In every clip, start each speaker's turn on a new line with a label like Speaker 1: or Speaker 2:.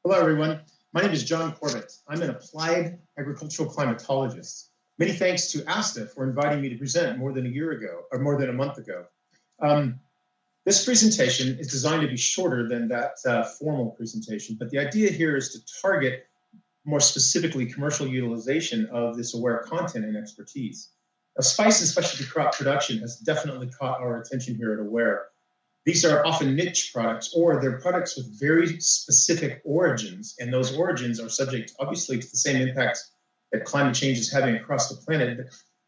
Speaker 1: Hello, everyone. My name is John Corbett. I'm an applied agricultural climatologist. Many thanks to ASTA for inviting me to present more than a year ago, or more than a month ago. This presentation is designed to be shorter than that formal presentation, but the idea here is to target more specifically commercial utilization of this aWhere content and expertise. Now, spice and specialty crop production has definitely caught our attention here at aWhere. These are often niche products, or they're products with very specific origins, and those origins are subject, obviously, to the same impacts that climate change is having across the planet. But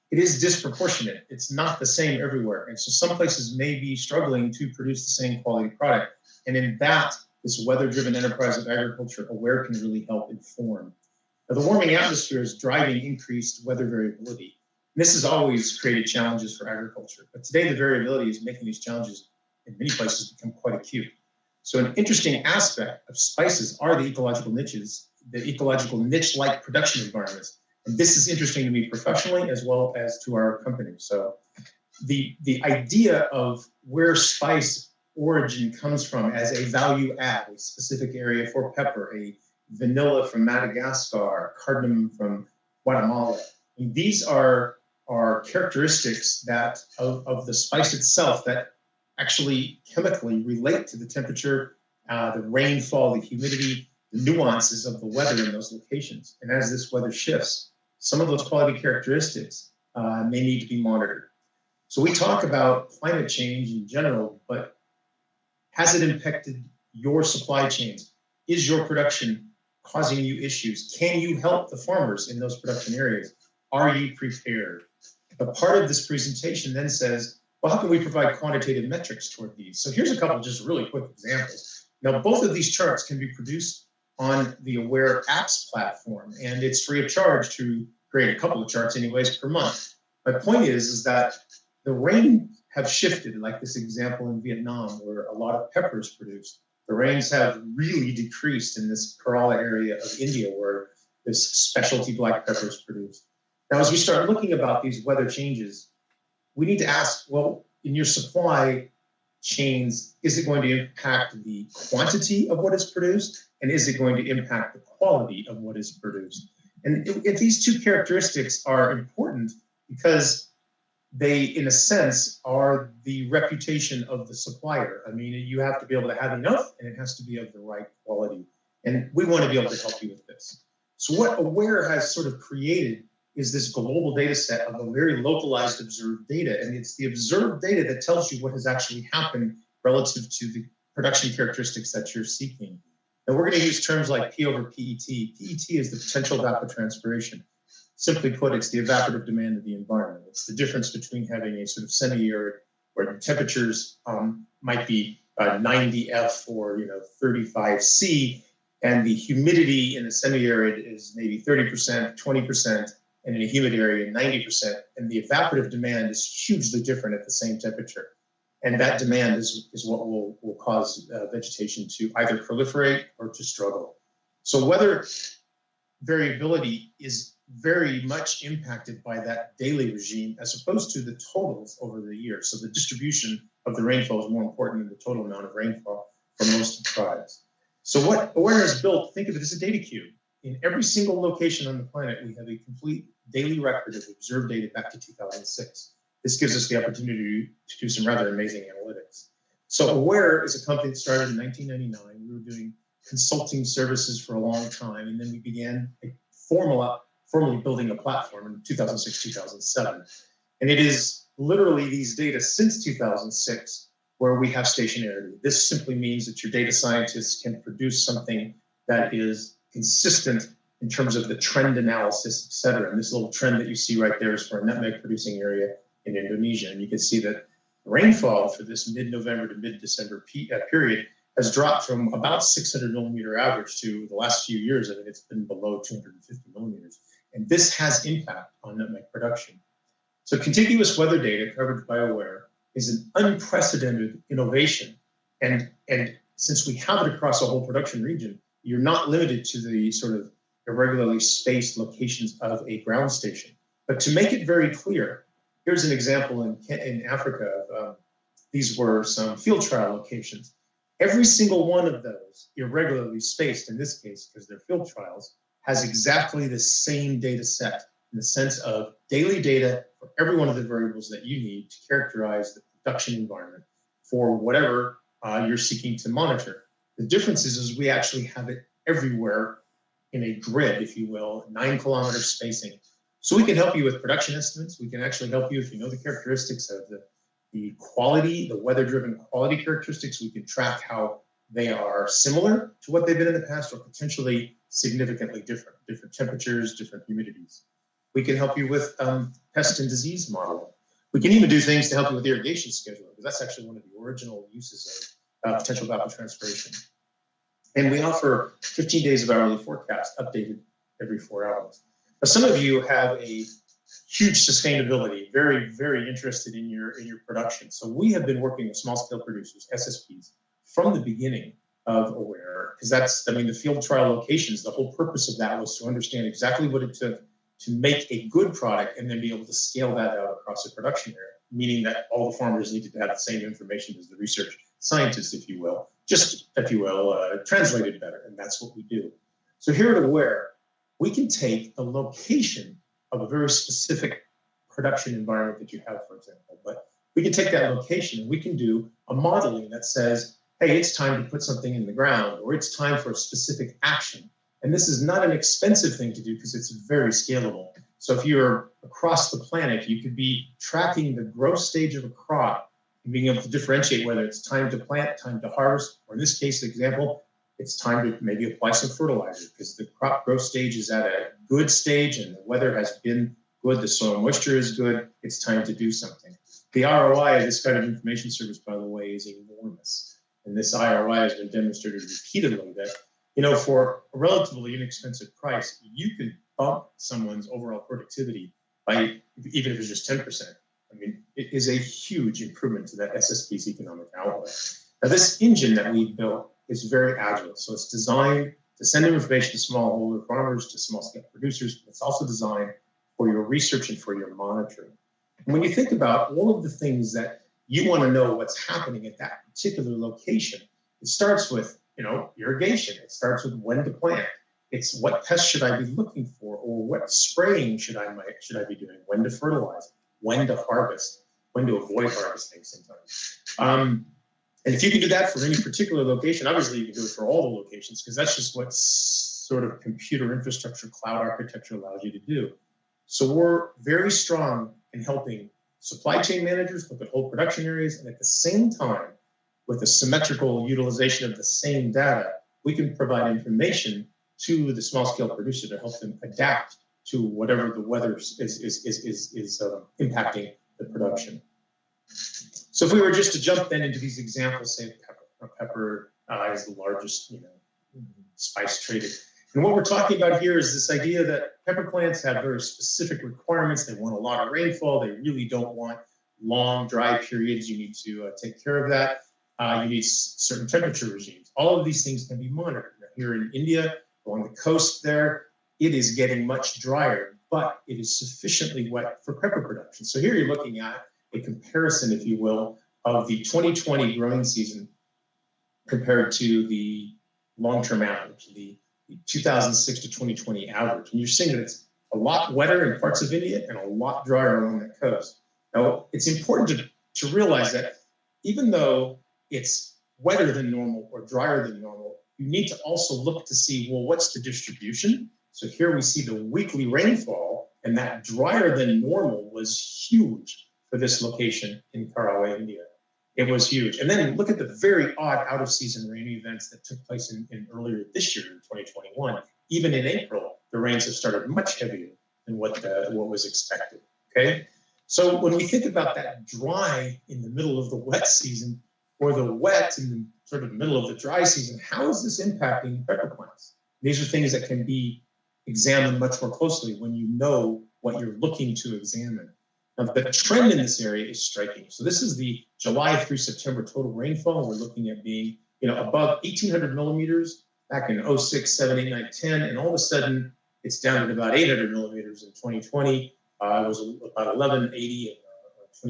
Speaker 1: it is disproportionate. It's not the same everywhere. And so some places may be struggling to produce the same quality product. And in that, this weather-driven enterprise of agriculture, aWhere can really help inform. Now, the warming atmosphere is driving increased weather variability. And this has always created challenges for agriculture. But today, the variability is making these challenges in many places become quite acute. So an interesting aspect of spices are the ecological niches, the ecological niche-like production environments. And this is interesting to me professionally as well as to our company. So the idea of where spice origin comes from as a value add, a specific area for pepper, a vanilla from Madagascar, cardamom from Guatemala. And these are characteristics that of the spice itself that actually chemically relate to the temperature, the rainfall, the humidity, the nuances of the weather in those locations. And as this weather shifts, some of those quality characteristics may need to be monitored. So we talk about climate change in general, but has it impacted your supply chains? Is your production causing you issues? Can you help the farmers in those production areas? Are you prepared? But part of this presentation then says, well, how can we provide quantitative metrics toward these? So here's a couple just really quick examples. Now, both of these charts can be produced on the aWhere apps platform, and it's free of charge to create a couple of charts anyways per month. My point is that the rain have shifted, like this example in Vietnam, where a lot of pepper is produced. The rains have really decreased in this Kerala area of India, where this specialty black pepper is produced. Now, as we start looking about these weather changes, we need to ask, well, in your supply chains, is it going to impact the quantity of what is produced? And is it going to impact the quality of what is produced? And these two characteristics are important because they, in a sense, are the reputation of the supplier. I mean, you have to be able to have enough, and it has to be of the right quality. And we want to be able to help you with this. So what aWhere has sort of created is this global data set of a very localized observed data. And it's the observed data that tells you what has actually happened relative to the production characteristics that you're seeking. And we're going to use terms like P over PET. PET is the potential evapotranspiration. Simply put, it's the evaporative demand of the environment. It's the difference between having a sort of semi-arid where the temperatures might be 90 F or 35 C, and the humidity in the semi-arid is maybe 30%, 20%, and in a humid area, 90%, and the evaporative demand is hugely different at the same temperature. And that demand is what will cause vegetation to either proliferate or to struggle. So weather variability is very much impacted by that daily regime as opposed to the totals over the year. So the distribution of the rainfall is more important than the total amount of rainfall for most products. So what aWhere has built, think of it as a data cube. In every single location on the planet, we have a complete daily record of observed data back to 2006. This gives us the opportunity to do some rather amazing analytics. So aWhere is a company that started in 1999. We were doing consulting services for a long time, and then we began formally building a platform in 2006, 2007. And it is literally these data since 2006 where we have stationarity. This simply means that your data scientists can produce something that is consistent in terms of the trend analysis, et cetera. And this little trend that you see right there is for a nutmeg producing area in Indonesia. And you can see that rainfall for this mid-November to mid-December period has dropped from about 600 millimeter average to the last few years. I mean, it's been below 250 millimeters. And this has impact on nutmeg production. So contiguous weather data covered by aWhere is an unprecedented innovation. And since we have it across a whole production region, you're not limited to the sort of irregularly spaced locations of a ground station. But to make it very clear, here's an example in Africa. These were some field trial locations. Every single one of those, irregularly spaced in this case, because they're field trials, has exactly the same data set in the sense of daily data for every one of the variables that you need to characterize the production environment for whatever you're seeking to monitor. The difference is we actually have it everywhere in a grid, if you will, 9-kilometer spacing. So we can help you with production estimates. We can actually help you if you know the characteristics of the quality, the weather-driven quality characteristics. We can track how they are similar to what they've been in the past or potentially significantly different temperatures, different humidities. We can help you with pest and disease modeling. We can even do things to help you with irrigation scheduling, because that's actually one of the original uses of potential evapotranspiration. And we offer 15 days of hourly forecast updated every 4 hours. Now, some of you have a huge sustainability, very, very interested in your production. So we have been working with small scale producers, SSPs, from the beginning of aWhere, because that's, I mean, the field trial locations, the whole purpose of that was to understand exactly what it took to make a good product and then be able to scale that out across a production area, meaning that all the farmers needed to have the same information as the research scientists, if you will, just, if you will, translated better, and that's what we do. So here at aWhere, we can take the location of a very specific production environment that you have, for example, but we can take that location and we can do a modeling that says, hey, it's time to put something in the ground, or it's time for a specific action. And this is not an expensive thing to do because it's very scalable. So if you're across the planet, you could be tracking the growth stage of a crop and being able to differentiate whether it's time to plant, time to harvest, or in this case, example, it's time to maybe apply some fertilizer because the crop growth stage is at a good stage and the weather has been good, the soil moisture is good, it's time to do something. The ROI of this kind of information service, by the way, is enormous. And this ROI has been demonstrated repeatedly that, you know, for a relatively inexpensive price, you can bump someone's overall productivity by, even if it's just 10%. I mean, it is a huge improvement to that SSP's economic outlay. Now, this engine that we've built is very agile. So it's designed to send information to smallholder farmers, to small-scale producers. It's also designed for your research and for your monitoring. And when you think about all of the things that you want to know what's happening at that particular location, it starts with, you know, irrigation. It starts with when to plant. It's what pests should I be looking for, or what spraying should I be doing, when to fertilize, when to harvest, when to avoid harvesting sometimes. And if you can do that for any particular location, obviously you can do it for all the locations, because that's just what sort of computer infrastructure, cloud architecture allows you to do. So we're very strong in helping supply chain managers look at whole production areas, and at the same time, with a symmetrical utilization of the same data, we can provide information to the small-scale producer to help them adapt to whatever the weather is impacting the production. So if we were just to jump then into these examples, say pepper is the largest, you know, spice traded. And what we're talking about here is this idea that pepper plants have very specific requirements. They want a lot of rainfall. They really don't want long dry periods. You need to take care of that. You need certain temperature regimes. All of these things can be monitored. Now, here in India, along the coast there, it is getting much drier, but it is sufficiently wet for pepper production. So here you're looking at a comparison, if you will, of the 2020 growing season compared to the long-term average, the 2006 to 2020 average. And you're seeing that it's a lot wetter in parts of India and a lot drier along the coast. Now, it's important to realize that even though it's wetter than normal or drier than normal, you need to also look to see, well, what's the distribution? So here we see the weekly rainfall, and that drier than normal was huge for this location in Karaway, India. It was huge. And then look at the very odd out-of-season rain events that took place in earlier this year in 2021. Even in April, the rains have started much heavier than what was expected, okay? So when we think about that dry in the middle of the wet season, or the wet in the sort of middle of the dry season, how is this impacting pepper plants? These are things that can be examined much more closely when you know what you're looking to examine. Now, the trend in this area is striking. So this is the July through September total rainfall. We're looking at being, you know, above 1,800 millimeters back in 06, 7, 8, 9, 10, and all of a sudden it's down to about 800 millimeters in 2020. It was about 1180 in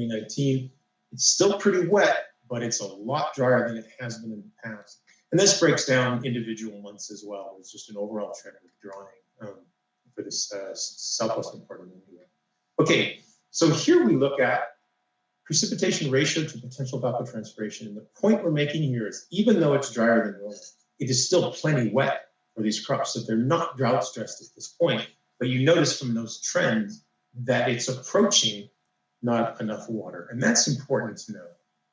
Speaker 1: 2019. It's still pretty wet, but it's a lot drier than it has been in the past. And this breaks down individual months as well. It's just an overall trend of drawing for this southwestern part of India. Okay, so here we look at precipitation ratio to potential evapotranspiration. And the point we're making here is even though it's drier than normal, it is still plenty wet for these crops. So they're not drought stressed at this point. But you notice from those trends that it's approaching not enough water. And that's important to know.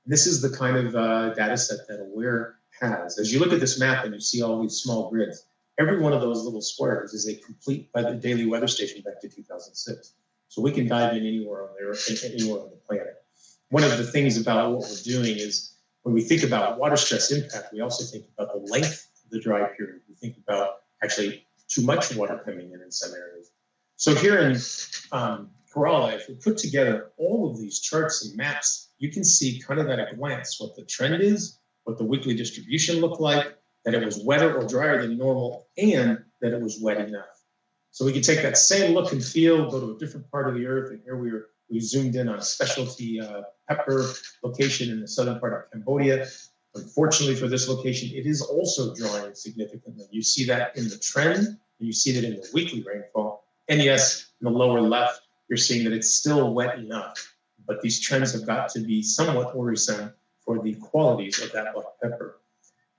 Speaker 1: This is the kind of data set that aWhere has. As you look at this map and you see all these small grids, every one of those little squares is a complete by the daily weather station back to 2006. So we can dive in anywhere on the planet. One of the things about what we're doing is when we think about water stress impact, we also think about the length of the dry period. We think about actually too much water coming in some areas. So here in Kerala, if we put together all of these charts and maps, you can see kind of at a glance what the trend is, what the weekly distribution looked like, that it was wetter or drier than normal, and that it was wet enough. So we can take that same look and feel, go to a different part of the earth, and here we zoomed in on a specialty pepper location in the southern part of Cambodia. Unfortunately for this location, it is also drying significantly. You see that in the trend, and you see that in the weekly rainfall. And yes, in the lower left, you're seeing that it's still wet enough, but these trends have got to be somewhat worrisome for the qualities of that black pepper.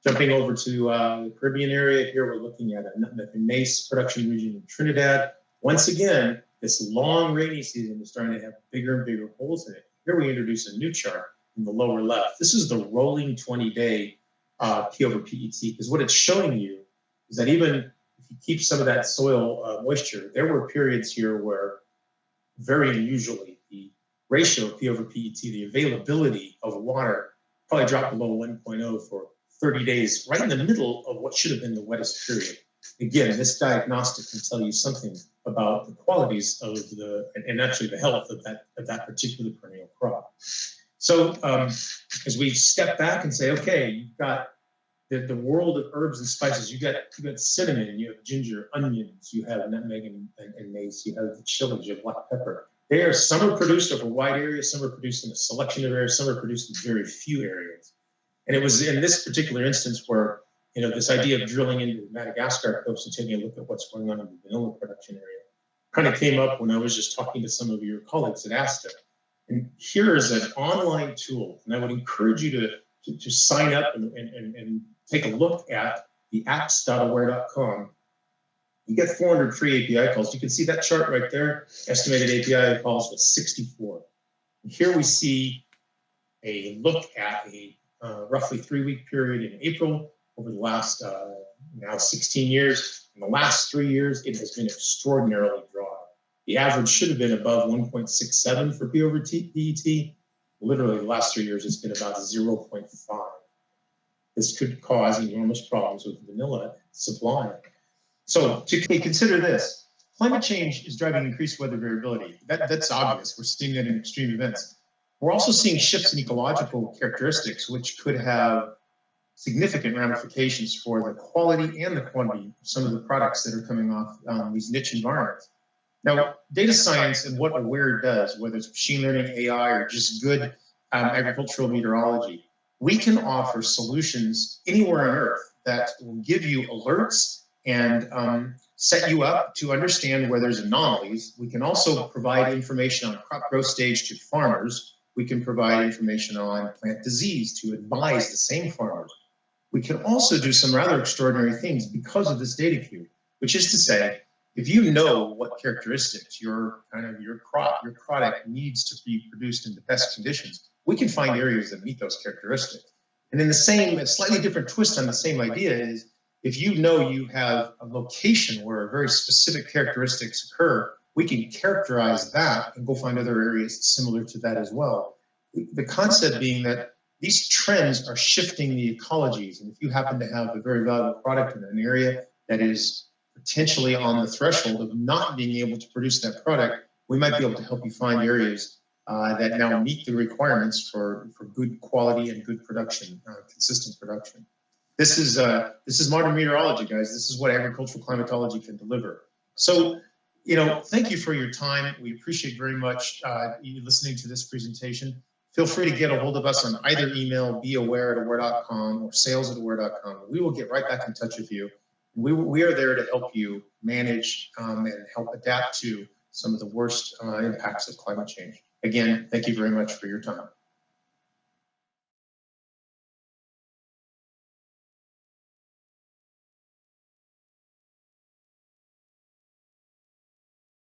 Speaker 1: Jumping over to the Caribbean area, here we're looking at the maize production region in Trinidad. Once again, this long rainy season is starting to have bigger and bigger holes in it. Here we introduce a new chart in the lower left. This is the rolling 20-day P over PET, because what it's showing you is that even if you keep some of that soil moisture, there were periods here where very unusually the ratio of P over PET, the availability of water, probably dropped below 1.0 for 30 days, right in the middle of what should have been the wettest period. Again, this diagnostic can tell you something about the qualities of and actually the health of that particular perennial crop. So as we step back and say, okay, you've got the world of herbs and spices, you got cinnamon, you have ginger, onions, you have nutmeg and mace, you have the chilies, you have black pepper. Some are produced over wide areas, some are produced in a selection of areas, some are produced in very few areas. And it was in this particular instance where, this idea of drilling into the Madagascar coast and taking a look at what's going on in the vanilla production area kind of came up when I was just talking to some of your colleagues at ASTA. And here is an online tool, and I would encourage you to sign up and take a look at the apps.awhere.com. You get 400 free API calls. You can see that chart right there. Estimated API calls was 64. And here we see a look at a roughly 3-week period in April over the last now 16 years. In the last 3 years, it has been extraordinarily dry. The average should have been above 1.67 for P over PET. Literally, the last 3 years, it's been about 0.5. This could cause enormous problems with vanilla supply. So to consider this, climate change is driving increased weather variability. That's obvious. We're seeing that in extreme events. We're also seeing shifts in ecological characteristics, which could have significant ramifications for the quality and the quantity of some of the products that are coming off these niche environments. Now, data science and what aWhere does, whether it's machine learning, AI, or just good agricultural meteorology, we can offer solutions anywhere on Earth that will give you alerts and set you up to understand where there's anomalies. We can also provide information on crop growth stage to farmers. We can provide information on plant disease to advise the same farmers. We can also do some rather extraordinary things because of this data cube, which is to say, if you know what characteristics your crop, your product needs to be produced in the best conditions, we can find areas that meet those characteristics. And in the same, a slightly different twist on the same idea is, if you know you have a location where very specific characteristics occur, we can characterize that and go find other areas similar to that as well. The concept being that these trends are shifting the ecologies. And if you happen to have a very valuable product in an area that is potentially on the threshold of not being able to produce that product, we might be able to help you find areas that now meet the requirements for good quality and good production, consistent production. This is modern meteorology, guys. This is what agricultural climatology can deliver. So, thank you for your time. We appreciate very much you listening to this presentation. feel free to get a hold of us on either email, beaware@aware.com or sales@aware.com. We will get right back in touch with you. We are there to help you manage and help adapt to some of the worst impacts of climate change. Again, thank you very much for your time.